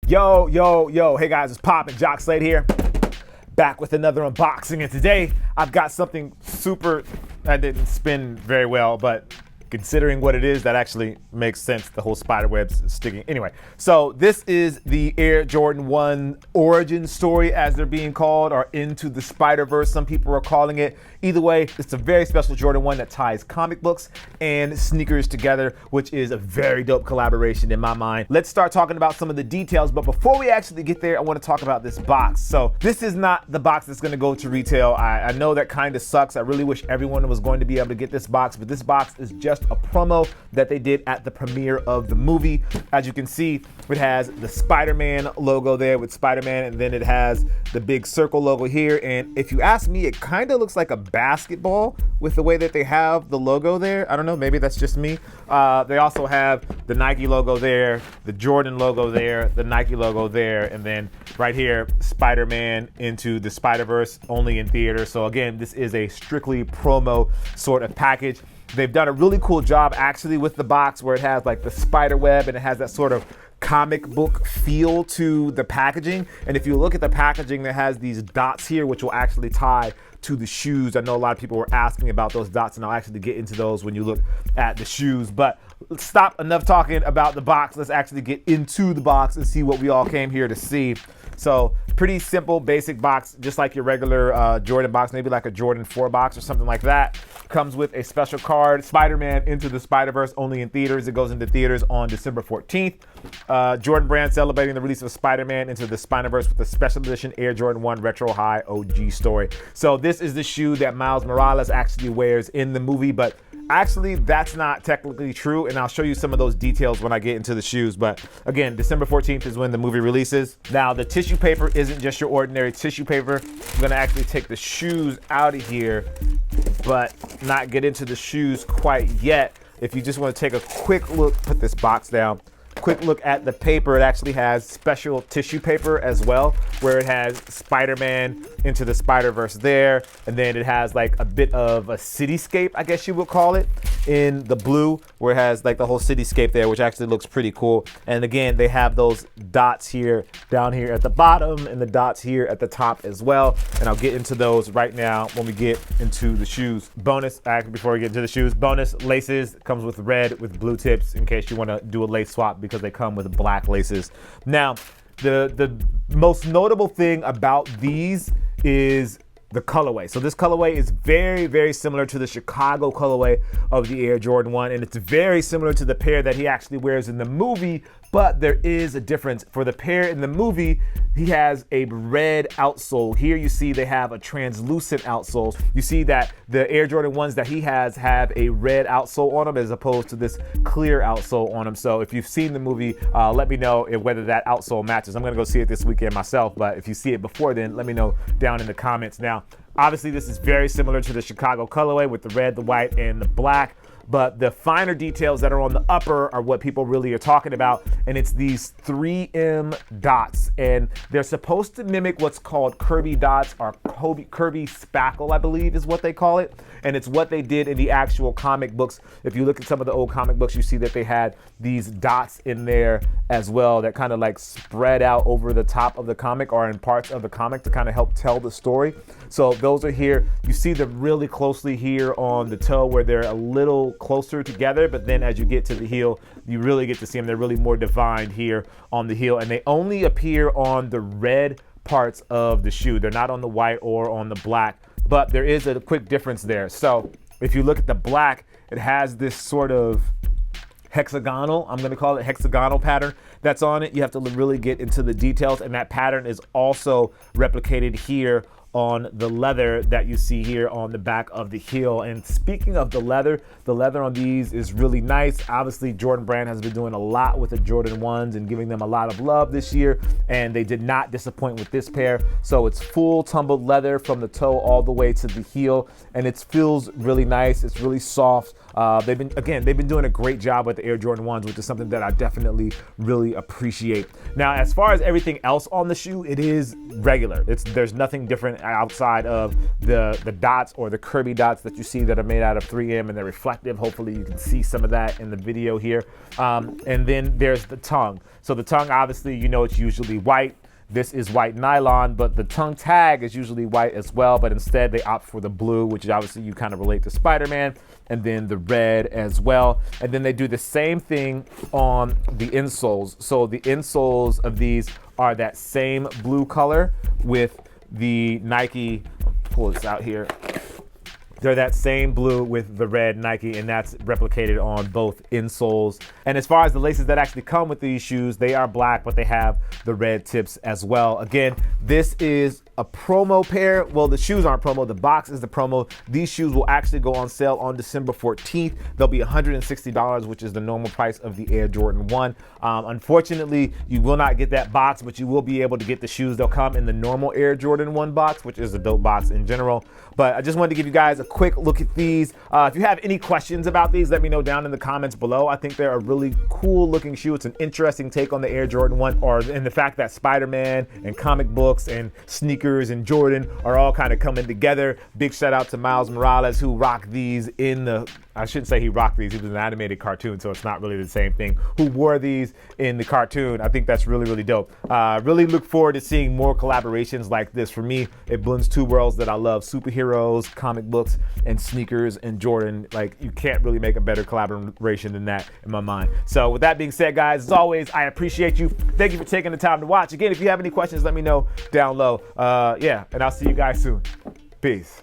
Yo, hey guys, it's Pop and Jacques Slade here, back with another unboxing, and today I've got something that didn't spin very well, but considering what it is, that actually makes sense. The whole spider web's sticking. Anyway, so this is the Air Jordan 1 origin story, as they're being called, or Into the SpiderVerse, some people are calling it. Either way, it's a very special Jordan 1 that ties comic books and sneakers together, which is a very dope collaboration in my mind. Let's start talking about some of the details, but before we actually get there, I want to talk about this box. So this is not the box that's going to go to retail. I know that kind of sucks. I really wish everyone was going to be able to get this box, but this box is just a promo that they did at the premiere of the movie. As you can see, it has the Spider-Man logo there with Spider-Man, and then it has the big circle logo here. And if you ask me, it kind of looks like a basketball with the way that they have the logo there. I don't know, maybe that's just me. They also have the Nike logo there, the Jordan logo there, the Nike logo there, and then right here, Spider-Man Into the SpiderVerse, only in theater. So again, this is a strictly promo sort of package. They've done a really cool job actually with the box, where it has like the spider web and it has that sort of comic book feel to the packaging. And if you look at the packaging, that has these dots here, which will actually tie to the shoes. I know a lot of people were asking about those dots, and I'll actually get into those when you look at the shoes. But let's stop enough talking about the box. Let's actually get into the box and see what we all came here to see. So pretty simple, basic box, just like your regular Jordan box, maybe like a Jordan 4 box or something like that. Comes with a special card, Spider-Man Into the SpiderVerse, only in theaters. It goes into theaters on December 14th. Jordan Brand celebrating the release of Spider-Man Into the SpiderVerse with a special edition Air Jordan 1 Retro High OG story. So this is the shoe that Miles Morales actually wears in the movie, but actually, that's not technically true, and I'll show you some of those details when I get into the shoes. But again, December 14th is when the movie releases. Now, the tissue paper isn't just your ordinary tissue paper. I'm gonna actually take the shoes out of here, but not get into the shoes quite yet. If you just wanna take a quick look, put this box down. Quick look at the paper. It actually has special tissue paper as well, where it has Spider-Man Into the SpiderVerse there, and then it has like a bit of a cityscape, I guess you would call it, in the blue, where it has like the whole cityscape there, which actually looks pretty cool. And again, they have those dots here, down here at the bottom, and the dots here at the top as well. And I'll get into those right now when we get into the shoes. Bonus, actually, before we get into the shoes, bonus laces. Comes with red with blue tips in case you want to do a lace swap, because they come with black laces. Now, the most notable thing about these is the colorway. So this colorway is very, very similar to the Chicago colorway of the Air Jordan 1, and it's very similar to the pair that he actually wears in the movie, but there is a difference. For the pair in the movie, he has a red outsole. Here you see they have a translucent outsole. You see that the Air Jordan 1s that he has have a red outsole on them as opposed to this clear outsole on them. So if you've seen the movie, let me know whether that outsole matches. I'm gonna go see it this weekend myself, but if you see it before then, let me know down in the comments. Now, obviously this is very similar to the Chicago colorway with the red, the white, and the black. But the finer details that are on the upper are what people really are talking about, and it's these 3M dots, and they're supposed to mimic what's called Kirby Dots, or Kirby Spackle, I believe is what they call it, and it's what they did in the actual comic books. If you look at some of the old comic books, you see that they had these dots in there as well that kind of like spread out over the top of the comic or in parts of the comic to kind of help tell the story. So those are here. You see them really closely here on the toe where they're a little closer together, but then as you get to the heel, you really get to see them. They're really more defined here on the heel, and they only appear on the red parts of the shoe. They're not on the white or on the black, but there is a quick difference there. So if you look at the black, it has this sort of hexagonal, I'm going to call it hexagonal pattern that's on it. You have to really get into the details, and that pattern is also replicated here on the leather that you see here on the back of the heel. And speaking of the leather on these is really nice. Obviously, Jordan Brand has been doing a lot with the Jordan 1s and giving them a lot of love this year, and they did not disappoint with this pair. So it's full tumbled leather from the toe all the way to the heel, and it feels really nice. It's really soft. They've been doing a great job with the Air Jordan 1s, which is something that I definitely really appreciate. Now, as far as everything else on the shoe, it is regular. There's nothing different outside of the dots or the Kirby Dots that you see that are made out of 3M and they're reflective. Hopefully you can see some of that in the video here. And then there's the tongue. So the tongue, obviously, you know, it's usually white. This is white nylon, but the tongue tag is usually white as well, but instead they opt for the blue, which is obviously you kind of relate to Spider-Man, and then the red as well. And then they do the same thing on the insoles. So the insoles of these are that same blue color with the Nike, pull this out here. They're that same blue with the red Nike, and that's replicated on both insoles. And as far as the laces that actually come with these shoes, they are black, but they have the red tips as well. Again, this is a promo pair. Well, the shoes aren't promo, the box is the promo. These shoes will actually go on sale on December 14th. They'll be $160, which is the normal price of the Air Jordan 1. Unfortunately, you will not get that box, but you will be able to get the shoes. They'll come in the normal Air Jordan 1 box, which is a dope box in general. But I just wanted to give you guys a quick look at these. If you have any questions about these, let me know down in the comments below. I think they're a really cool looking shoe. It's an interesting take on the Air Jordan 1, or in the fact that Spider-Man and comic books and sneakers and Jordan are all kind of coming together. Big shout out to Miles Morales, who rocked these in the, I shouldn't say he rocked these, he was an animated cartoon, so it's not really the same thing, who wore these in the cartoon. I think that's really, really dope. Really look forward to seeing more collaborations like this. For me, it blends two worlds that I love: superheroes, comic books, and sneakers and Jordan. Like, you can't really make a better collaboration than that in my mind. So with that being said, guys, as always, I appreciate you. Thank you for taking the time to watch. Again, if you have any questions, let me know down low. Yeah, and I'll see you guys soon. Peace.